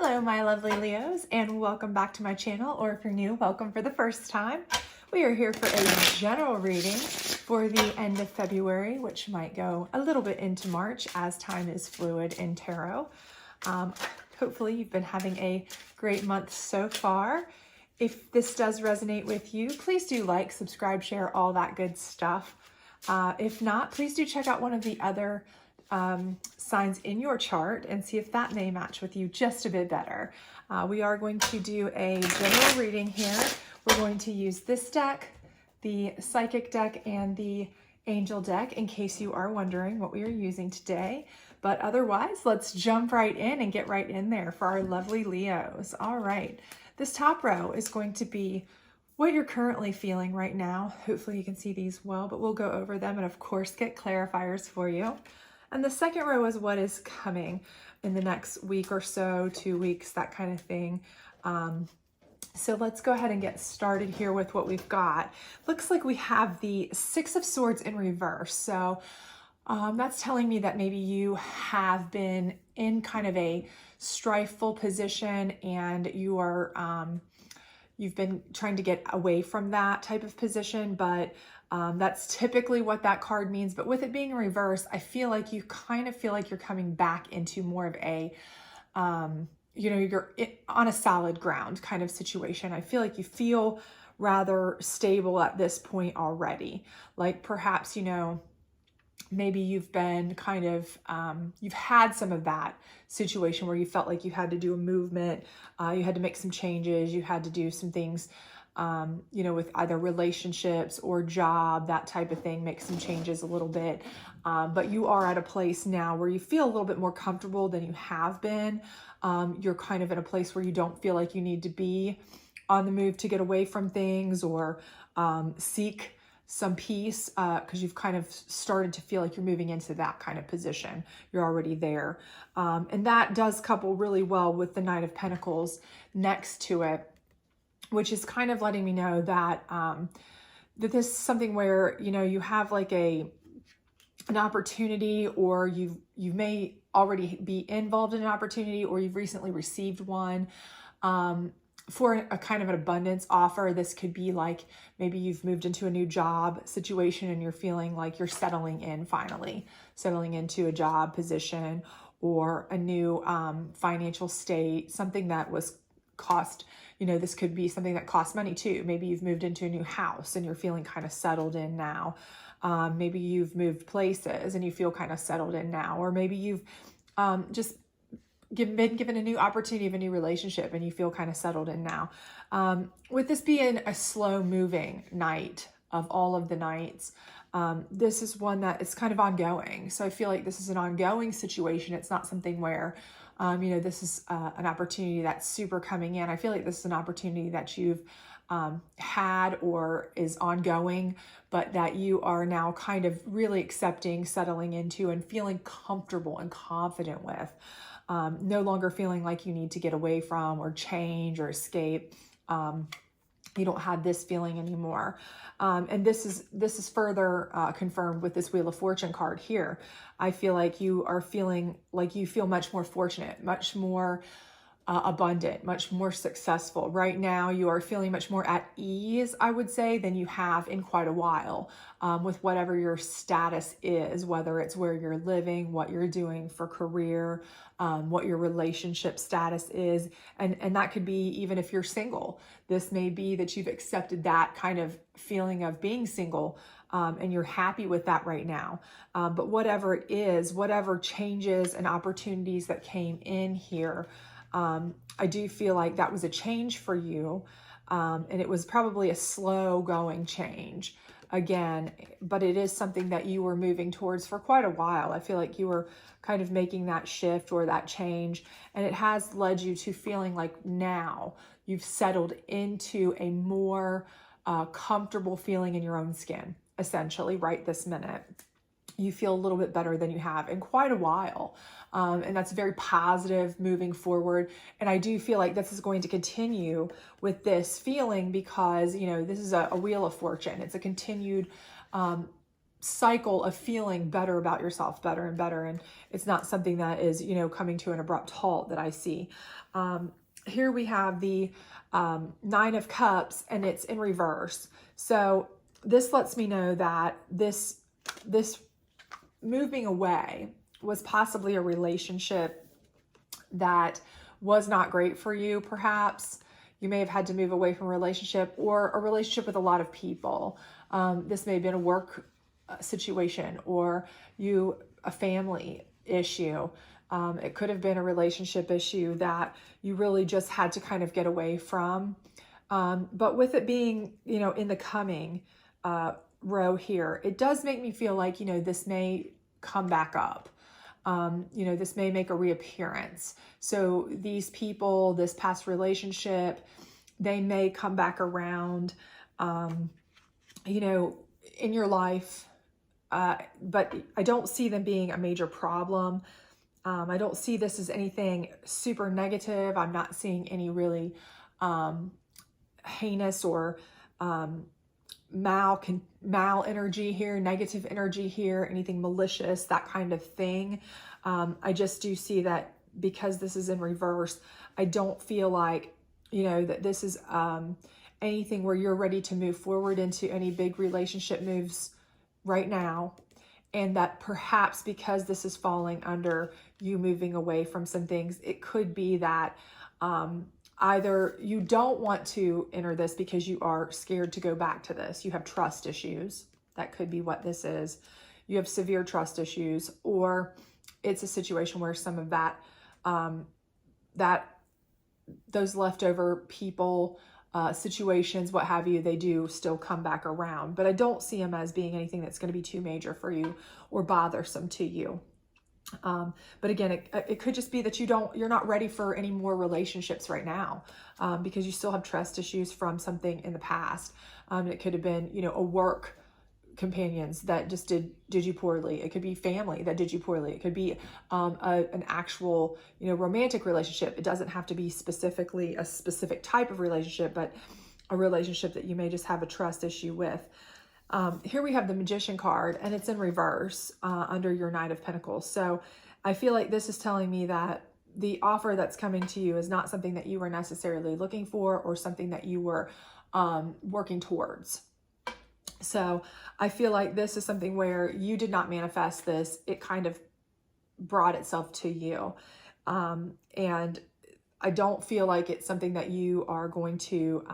Hello, my lovely Leos, and welcome back to my channel, or if you're new, welcome for the first time. We are here for a general reading for the end of February, which might go a little bit into March as time is fluid in tarot. Hopefully you've been having a great month so far. If this does resonate with you, please do like, subscribe, share, all that good stuff. If not, please do check out one of the other signs in your chart and see if that may match with you just a bit better. We are going to do a general reading here. We're going to use this deck, the Psychic deck, and the Angel deck in case you are wondering what we are using today. But otherwise, let's jump right in and get right in there for our lovely Leos. All right, this top row is going to be what you're currently feeling right now. Hopefully you can see these well, but we'll go over them and of course get clarifiers for you. And the second row is what is coming in the next week or so, 2 weeks, that kind of thing. So let's go ahead and get started here with what we've got. Looks like we have the Six of Swords in reverse. So that's telling me that maybe you have been in kind of a strifeful position and you are, you've been trying to get away from that type of position, but that's typically what that card means. But with it being in reverse, I feel like you kind of feel like you're coming back into more of a, you're on a solid ground kind of situation. I feel like you feel rather stable at this point already. Like perhaps, maybe you've been kind of, you've had some of that situation where you felt like you had to do a movement, you had to make some changes, you had to do some things, with either relationships or job, that type of thing, make some changes a little bit. But you are at a place now where you feel a little bit more comfortable than you have been. You're kind of in a place where you don't feel like you need to be on the move to get away from things or seek some peace because you've kind of started to feel like you're moving into that kind of position. You're already there. And that does couple really well with the Knight of Pentacles next to it, which is kind of letting me know that that this is something where, you have like an opportunity, or you may already be involved in an opportunity, or you've recently received one. For a kind of an abundance offer. This could be like maybe you've moved into a new job situation and you're feeling like you're settling in finally, settling into a job position or a new financial state, something that was cost, this could be something that costs money too. Maybe you've moved into a new house and you're feeling kind of settled in now. Maybe you've moved places and you feel kind of settled in now, or maybe you've just been given a new opportunity of a new relationship and you feel kind of settled in now. With this being a slow moving night of all of the nights, this is one that is kind of ongoing. So I feel like this is an ongoing situation. It's not something where, this is an opportunity that's super coming in. I feel like this is an opportunity that you've had or is ongoing, but that you are now kind of really accepting, settling into, and feeling comfortable and confident with. No longer feeling like you need to get away from or change or escape. You don't have this feeling anymore. And this is further confirmed with this Wheel of Fortune card here. I feel like you are feeling like you feel much more fortunate, much more abundant, much more successful. Right now, you are feeling much more at ease, I would say, than you have in quite a while with whatever your status is, whether it's where you're living, what you're doing for career, what your relationship status is. And that could be even if you're single. This may be that you've accepted that kind of feeling of being single and you're happy with that right now. But whatever it is, whatever changes and opportunities that came in here, I do feel like that was a change for you. And it was probably a slow going change again, but it is something that you were moving towards for quite a while. I feel like you were kind of making that shift or that change, and it has led you to feeling like now you've settled into a more comfortable feeling in your own skin, essentially, right this minute. You feel a little bit better than you have in quite a while. And that's very positive moving forward. And I do feel like this is going to continue with this feeling because, this is a Wheel of Fortune. It's a continued cycle of feeling better about yourself, better and better. And it's not something that is, coming to an abrupt halt that I see. Here we have the Nine of Cups, and it's in reverse. So this lets me know that this moving away was possibly a relationship that was not great for you, perhaps. You may have had to move away from a relationship, or a relationship with a lot of people. This may have been a work situation, or a family issue. It could have been a relationship issue that you really just had to kind of get away from. But with it being, in the coming row here, it does make me feel like, this may come back up. This may make a reappearance. So these people, this past relationship, they may come back around, in your life. But I don't see them being a major problem. I don't see this as anything super negative. I'm not seeing any really heinous or mal energy here, negative energy here, anything malicious, that kind of thing. I just do see that because this is in reverse, I don't feel like, that this is anything where you're ready to move forward into any big relationship moves right now. And that perhaps because this is falling under you moving away from some things, it could be that either you don't want to enter this because you are scared to go back to this. You have trust issues. That could be what this is. You have severe trust issues, or it's a situation where some of that, those leftover people, situations, what have you, they do still come back around. But I don't see them as being anything that's going to be too major for you or bothersome to you. But again, it could just be that you're not ready for any more relationships right now, because you still have trust issues from something in the past. It could have been, a work companions that just did you poorly. It could be family that did you poorly. It could be an actual, romantic relationship. It doesn't have to be specifically a specific type of relationship, but a relationship that you may just have a trust issue with. Here we have the Magician card, and it's in reverse under your Knight of Pentacles. So I feel like this is telling me that the offer that's coming to you is not something that you were necessarily looking for, or something that you were working towards. So I feel like this is something where you did not manifest this. It kind of brought itself to you. And I don't feel like it's something that you are going to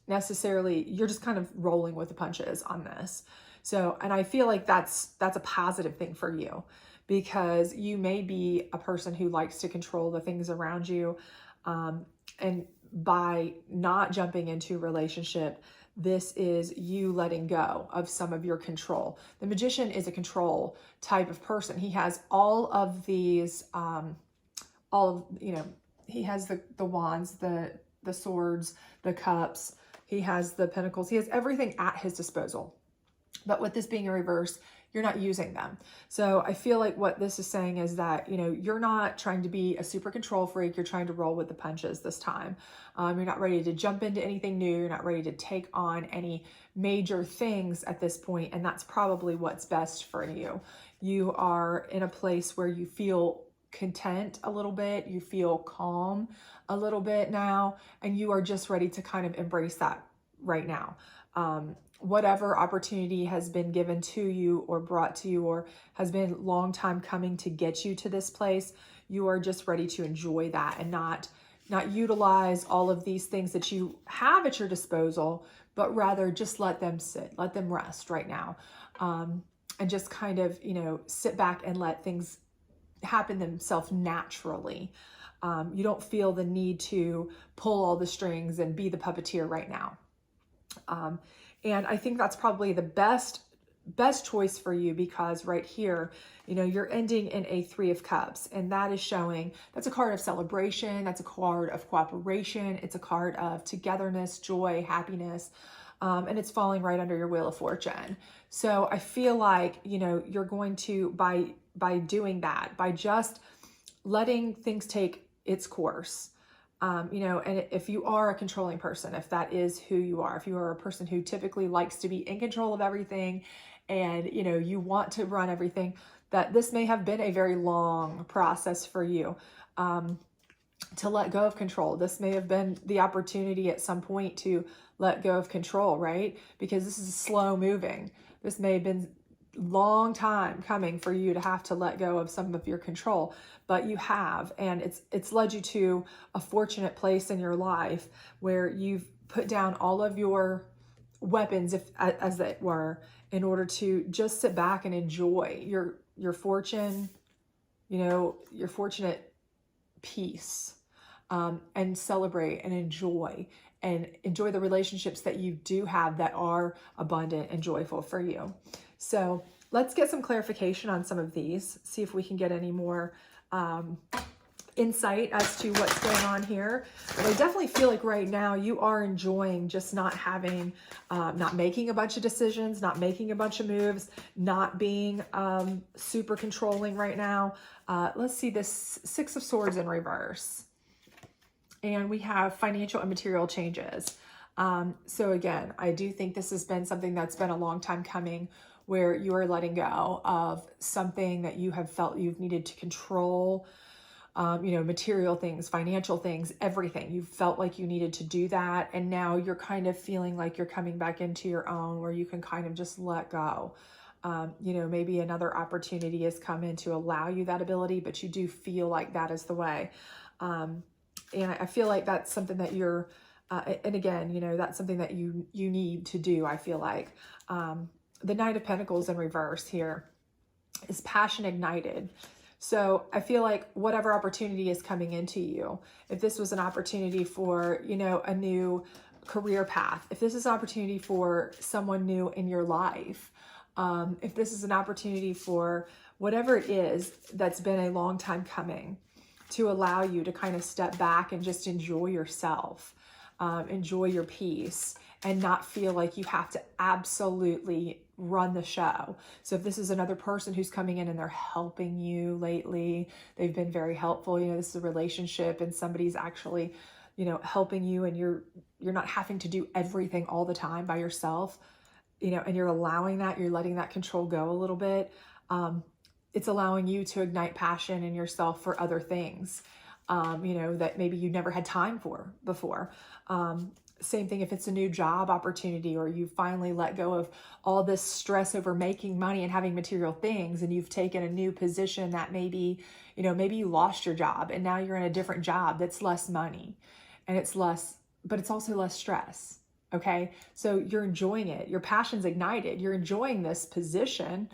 necessarily, you're just kind of rolling with the punches on this. So, and I feel like that's a positive thing for you, because you may be a person who likes to control the things around you. And by not jumping into a relationship, this is you letting go of some of your control. The Magician is a control type of person. He has all of these, he has the wands, the swords, the cups. He has the pentacles. He has everything at his disposal. But with this being in reverse, you're not using them. So I feel like what this is saying is that, you're not trying to be a super control freak. You're trying to roll with the punches this time. You're not ready to jump into anything new. You're not ready to take on any major things at this point. And that's probably what's best for you. You are in a place where you feel content a little bit. You feel calm a little bit now. And you are just ready to kind of embrace that right now. Whatever opportunity has been given to you or brought to you, or has been long time coming to get you to this place, you are just ready to enjoy that and not utilize all of these things that you have at your disposal, but rather just let them sit, let them rest right now. And just kind of, sit back and let things happen themselves naturally. You don't feel the need to pull all the strings and be the puppeteer right now. And I think that's probably the best choice for you, because right here, you're ending in a Three of Cups, and that is showing, that's a card of celebration. That's a card of cooperation. It's a card of togetherness, joy, happiness. And it's falling right under your Wheel of Fortune. So I feel like, you're going to, by doing that, by just letting things take its course, and if you are a controlling person, if that is who you are, if you are a person who typically likes to be in control of everything and, you know, you want to run everything, that this may have been a very long process for you. To let go of control. This may have been the opportunity at some point to let go of control, right? Because this is slow moving. This may have been long time coming for you to have to let go of some of your control, but you have, and it's led you to a fortunate place in your life where you've put down all of your weapons, if as it were, in order to just sit back and enjoy your fortune, you know, your fortunate peace, and celebrate and enjoy the relationships that you do have that are abundant and joyful for you. So let's get some clarification on some of these, see if we can get any more insight as to what's going on here. But I definitely feel like right now you are enjoying just not having, not making a bunch of decisions, not making a bunch of moves, not being super controlling right now. Let's see this Six of Swords in reverse. And we have financial and material changes. So again, I do think this has been something that's been a long time coming, where you are letting go of something that you have felt you've needed to control, you know, material things, financial things, everything. You felt like you needed to do that. And now you're kind of feeling like you're coming back into your own, where you can kind of just let go. You know, maybe another opportunity has come in to allow you that ability, but you do feel like that is the way. And I feel like that's something that you're, and again, you know, that's something that you need to do, I feel like. The Knight of Pentacles in reverse here is passion ignited. So I feel like whatever opportunity is coming into you, if this was an opportunity for, you know, a new career path, if this is an opportunity for someone new in your life, if this is an opportunity for whatever it is that's been a long time coming, to allow you to kind of step back and just enjoy yourself, enjoy your peace, and not feel like you have to absolutely run the show. So if this is another person who's coming in and they're helping you lately, they've been very helpful, you know, this is a relationship and somebody's actually, you know, helping you, and you're not having to do everything all the time by yourself, you know, and you're allowing that, you're letting that control go a little bit. It's allowing you to ignite passion in yourself for other things, you know, that maybe you never had time for before. Same thing if it's a new job opportunity, or you finally let go of all this stress over making money and having material things, and you've taken a new position that maybe, you know, maybe you lost your job and now you're in a different job that's less money, and it's less, but it's also less stress. Okay. So you're enjoying it. Your passion's ignited. You're enjoying this position.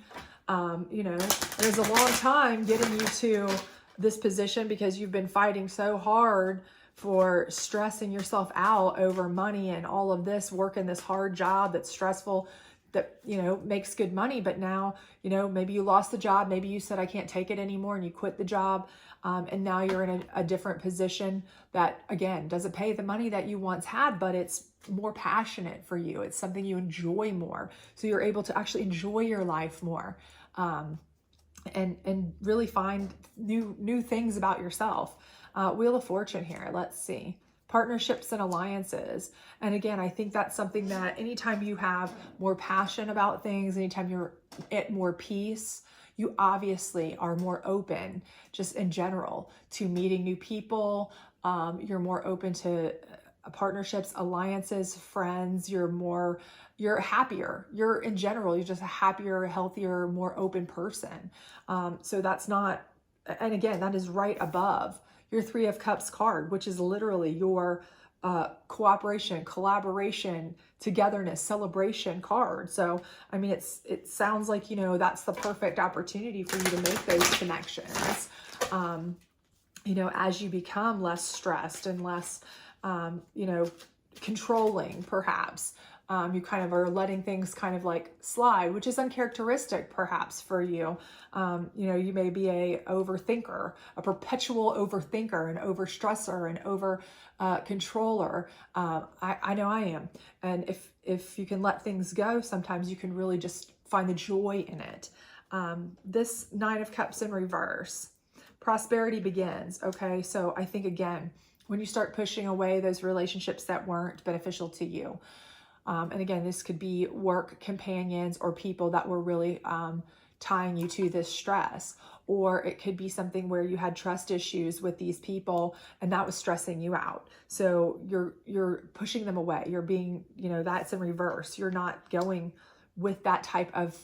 You know, there's a long time getting you to this position because you've been fighting so hard for stressing yourself out over money and all of this, working this hard job that's stressful, that, you know, makes good money. But now, you know, maybe you lost the job. Maybe you said, I can't take it anymore, and you quit the job. And now you're in a different position that, again, doesn't pay the money that you once had, but it's more passionate for you. It's something you enjoy more. So you're able to actually enjoy your life more. And really find new things about yourself. Wheel of Fortune here. Let's see. Partnerships and alliances. And again, I think that's something that anytime you have more passion about things, anytime you're at more peace, you obviously are more open just in general to meeting new people. You're more open to partnerships, alliances, friends. You're happier. You're in general, you're just a happier, healthier, more open person. So that's not, and again, that is right above your Three of Cups card, which is literally your cooperation, collaboration, togetherness, celebration card. So, I mean, it sounds like, you know, that's the perfect opportunity for you to make those connections, you know, as you become less stressed and less, you know, controlling perhaps. You kind of are letting things kind of like slide, which is uncharacteristic perhaps for you. You know, you may be a overthinker, a perpetual overthinker, an overstressor, an over controller. I know I am. And if you can let things go, sometimes you can really just find the joy in it. This Nine of Cups in reverse, prosperity begins. Okay. So I think, again, when you start pushing away those relationships that weren't beneficial to you, And again, this could be work companions or people that were really tying you to this stress. Or it could be something where you had trust issues with these people and that was stressing you out. So you're pushing them away. You're being, that's in reverse. You're not going with that type of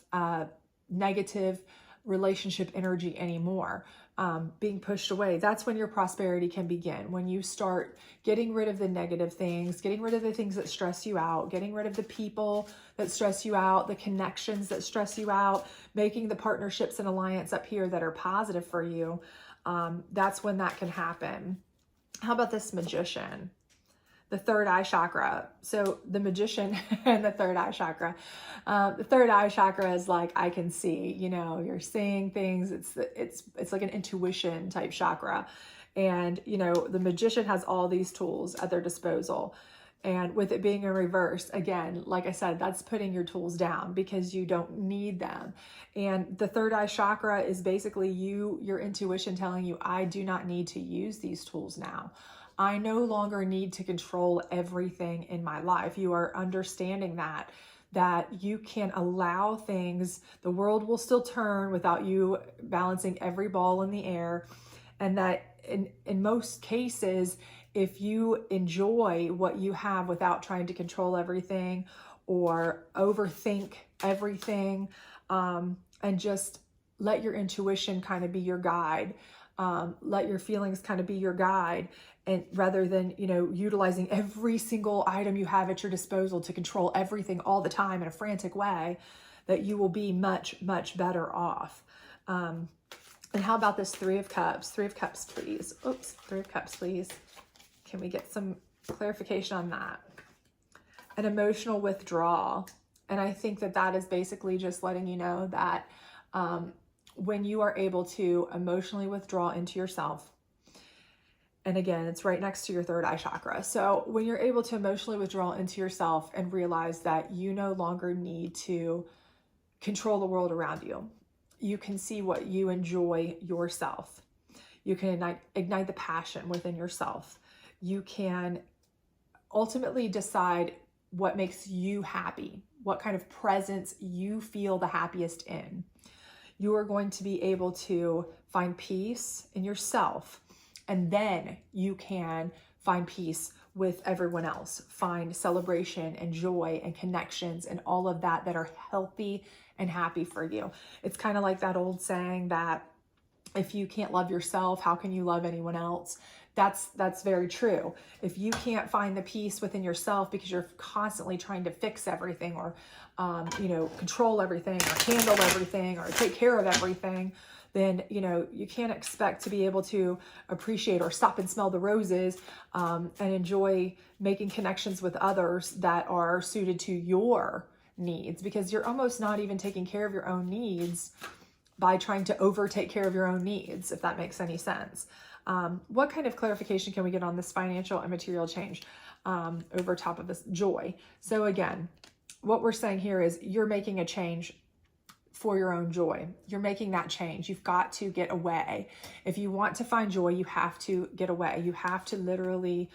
negative relationship energy anymore. Being pushed away. That's when your prosperity can begin. When you start getting rid of the negative things, getting rid of the things that stress you out, getting rid of the people that stress you out, the connections that stress you out, making the partnerships and alliance up here that are positive for you. That's when that can happen. How about this Magician? The third eye chakra. So the Magician and the third eye chakra. The third eye chakra is like, I can see, you're seeing things. It's like an intuition type chakra. And, the Magician has all these tools at their disposal. And with it being in reverse, again, like I said, that's putting your tools down because you don't need them. And the third eye chakra is basically your intuition telling you, I do not need to use these tools now. I no longer need to control everything in my life. You are understanding that you can allow things, the world will still turn without you balancing every ball in the air. And that in most cases, if you enjoy what you have without trying to control everything or overthink everything, and just let your intuition kind of be your guide, let your feelings kind of be your guide, and rather than, utilizing every single item you have at your disposal to control everything all the time in a frantic way, that you will be much, much better off. And how about this Three of Cups? Three of Cups, please. Oops, Three of Cups, please. Can we get some clarification on that? An emotional withdrawal. And I think that is basically just letting you know that when you are able to emotionally withdraw into yourself, and again, it's right next to your third eye chakra. So when you're able to emotionally withdraw into yourself and realize that you no longer need to control the world around you, you can see what you enjoy yourself. You can ignite the passion within yourself. You can ultimately decide what makes you happy, what kind of presence you feel the happiest in. You are going to be able to find peace in yourself, and then you can find peace with everyone else, find celebration and joy and connections and all of that are healthy and happy for you. It's kind of like that old saying that if you can't love yourself, how can you love anyone else? That's very true. If you can't find the peace within yourself because you're constantly trying to fix everything or, control everything or handle everything or take care of everything, then, you can't expect to be able to appreciate or stop and smell the roses and enjoy making connections with others that are suited to your needs, because you're almost not even taking care of your own needs by trying to take care of your own needs, if that makes any sense. What kind of clarification can we get on this financial and material change over top of this joy? So again, what we're saying here is you're making a change for your own joy. You're making that change. You've got to get away. If you want to find joy, you have to get away. You have to literally,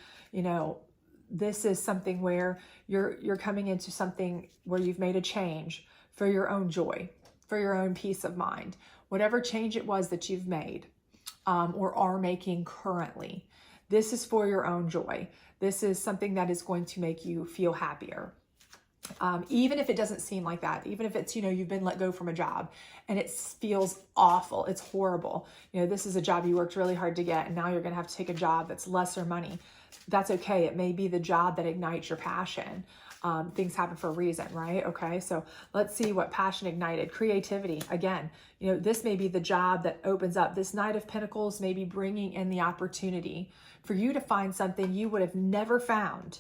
this is something where you're coming into something where you've made a change for your own joy, for your own peace of mind. Whatever change it was that you've made or are making currently, this is for your own joy. This is something that is going to make you feel happier. Even if it doesn't seem like that, even if it's, you've been let go from a job and it feels awful, it's horrible. This is a job you worked really hard to get, and now you're going to have to take a job that's lesser money. That's okay. It may be the job that ignites your passion. Things happen for a reason, right? Okay. So let's see what passion ignited. Creativity. Again, this may be the job that opens up. This Knight of Pentacles may be bringing in the opportunity for you to find something you would have never found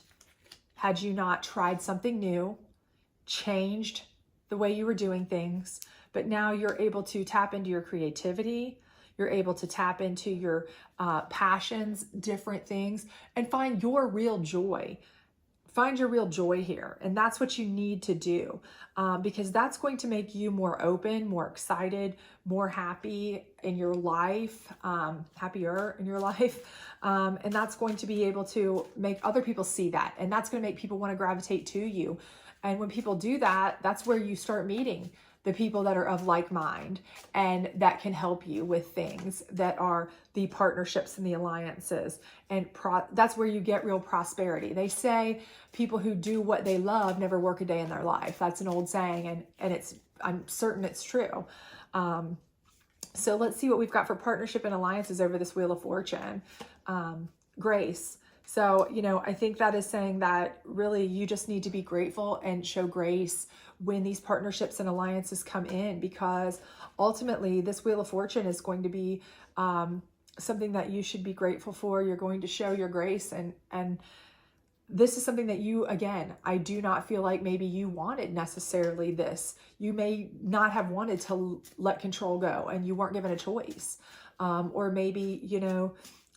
had you not tried something new, changed the way you were doing things. But now you're able to tap into your creativity. You're able to tap into your passions, different things, and find your real joy. find your real joy here. And that's what you need to do, because that's going to make you more open, more excited, more happy in your life, happier in your life. And that's going to be able to make other people see that. And that's going to make people want to gravitate to you. And when people do that, that's where you start meeting the people that are of like mind and that can help you with things that are the partnerships and the alliances. And that's where you get real prosperity. They say people who do what they love never work a day in their life. That's an old saying, and I'm certain it's true. So let's see what we've got for partnership and alliances over this Wheel of Fortune. Grace. So, I think that is saying that really you just need to be grateful and show grace when these partnerships and alliances come in, because ultimately this Wheel of Fortune is going to be something that you should be grateful for. You're going to show your grace, and this is something that you, again, I do not feel like maybe you wanted necessarily this. You may not have wanted to let control go and you weren't given a choice. Or maybe,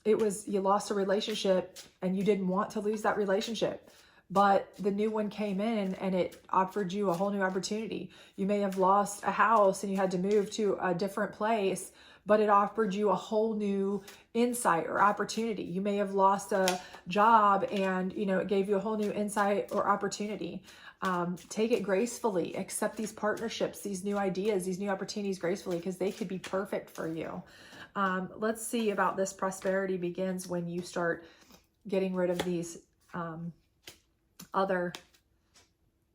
it was, you lost a relationship and you didn't want to lose that relationship, but the new one came in and it offered you a whole new opportunity. You may have lost a house and you had to move to a different place, but it offered you a whole new insight or opportunity. You may have lost a job and, it gave you a whole new insight or opportunity. Take it gracefully, accept these partnerships, these new ideas, these new opportunities gracefully, because they could be perfect for you. Let's see about this. Prosperity begins when you start getting rid of these other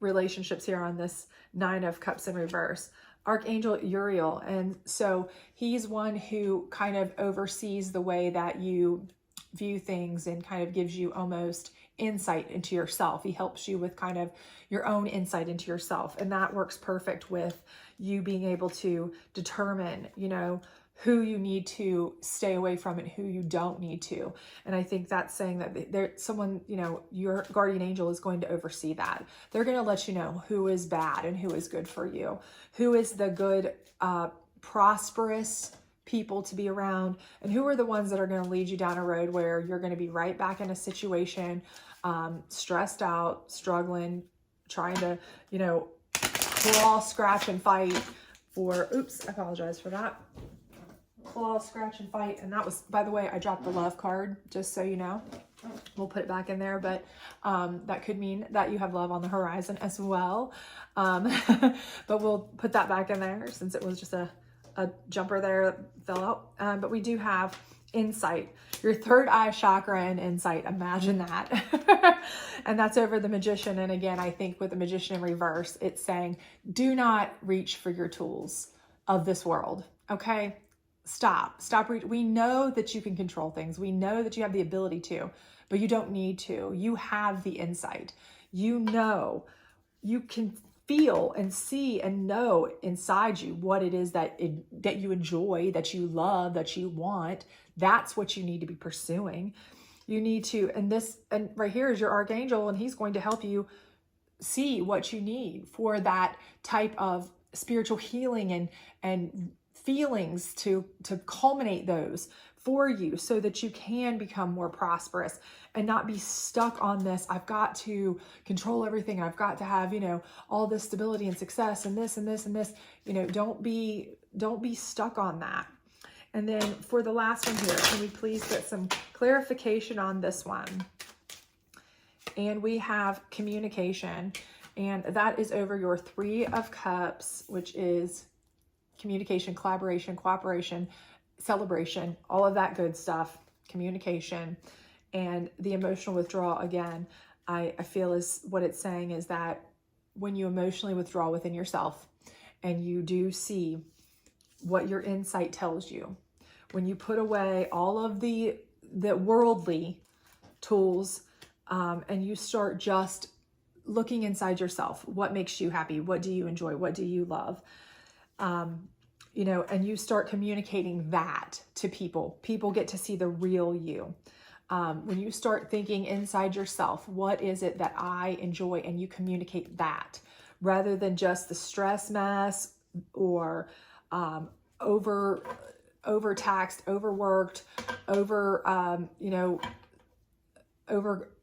relationships here on this Nine of Cups in reverse. Archangel Uriel. And so he's one who kind of oversees the way that you view things and kind of gives you almost insight into yourself. He helps you with kind of your own insight into yourself. And that works perfect with you being able to determine, who you need to stay away from and who you don't need to. And I think that's saying that there's someone, your guardian angel is going to oversee that. They're going to let you know who is bad and who is good for you, who is the good, prosperous people to be around, and who are the ones that are going to lead you down a road where you're going to be right back in a situation, stressed out, struggling, trying to, claw, scratch, and fight for, oops, I apologize for that. Claw, scratch, and fight. And that was, by the way, I dropped the love card, just so you know. We'll put it back in there, but that could mean that you have love on the horizon as well. But we'll put that back in there since it was just a jumper there that fell out. But we do have insight, your third eye chakra and insight. Imagine that. And that's over the Magician. And again, I think with the Magician in reverse, it's saying, do not reach for your tools of this world. Okay. Stop. We know that you can control things. We know that you have the ability to, but you don't need to. You have the insight. You can feel and see and know inside you what it is that you enjoy, that you love, that you want. That's what you need to be pursuing. You need to, and right here is your archangel, and he's going to help you see what you need for that type of spiritual healing and feelings to culminate those for you so that you can become more prosperous and not be stuck on this. I've got to control everything. I've got to have, all this stability and success and this and this and this, don't be stuck on that. And then for the last one here, can we please get some clarification on this one? And we have communication, and that is over your Three of Cups, which is communication, collaboration, cooperation, celebration, all of that good stuff, communication. And the emotional withdrawal, again, I feel is what it's saying is that when you emotionally withdraw within yourself and you do see what your insight tells you, when you put away all of the worldly tools, and you start just looking inside yourself, what makes you happy? What do you enjoy? What do you love? And you start communicating that to people. People get to see the real you. When you start thinking inside yourself, what is it that I enjoy? And you communicate that rather than just the stress mess or overtaxed, overworked,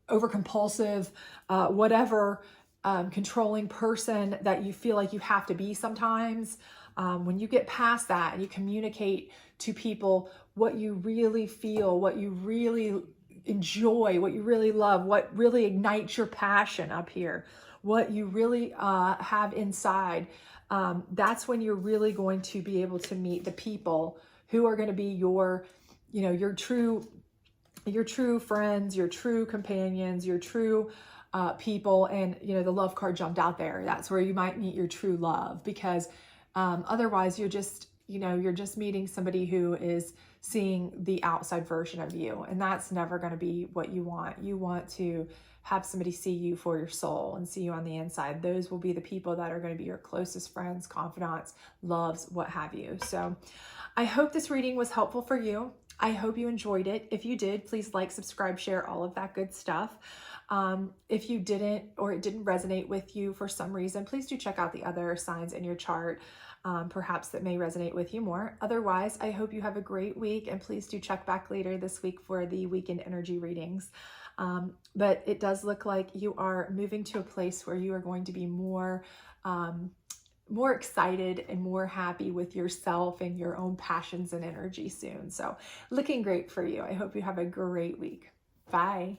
over compulsive, whatever, controlling person that you feel like you have to be sometimes. When you get past that and you communicate to people what you really feel, what you really enjoy, what you really love, what really ignites your passion up here, what you really have inside, that's when you're really going to be able to meet the people who are going to be your, your true friends, your true companions, your true people. And, the love card jumped out there. That's where you might meet your true love, because otherwise you're just meeting somebody who is seeing the outside version of you. And that's never going to be what you want. You want to have somebody see you for your soul and see you on the inside. Those will be the people that are going to be your closest friends, confidants, loves, what have you. So I hope this reading was helpful for you. I hope you enjoyed it. If you did, please like, subscribe, share, all of that good stuff. If you didn't, or it didn't resonate with you for some reason, please do check out the other signs in your chart, perhaps that may resonate with you more. Otherwise, I hope you have a great week, and please do check back later this week for the weekend energy readings. But it does look like you are moving to a place where you are going to be more excited and more happy with yourself and your own passions and energy soon. So looking great for you. I hope you have a great week. Bye.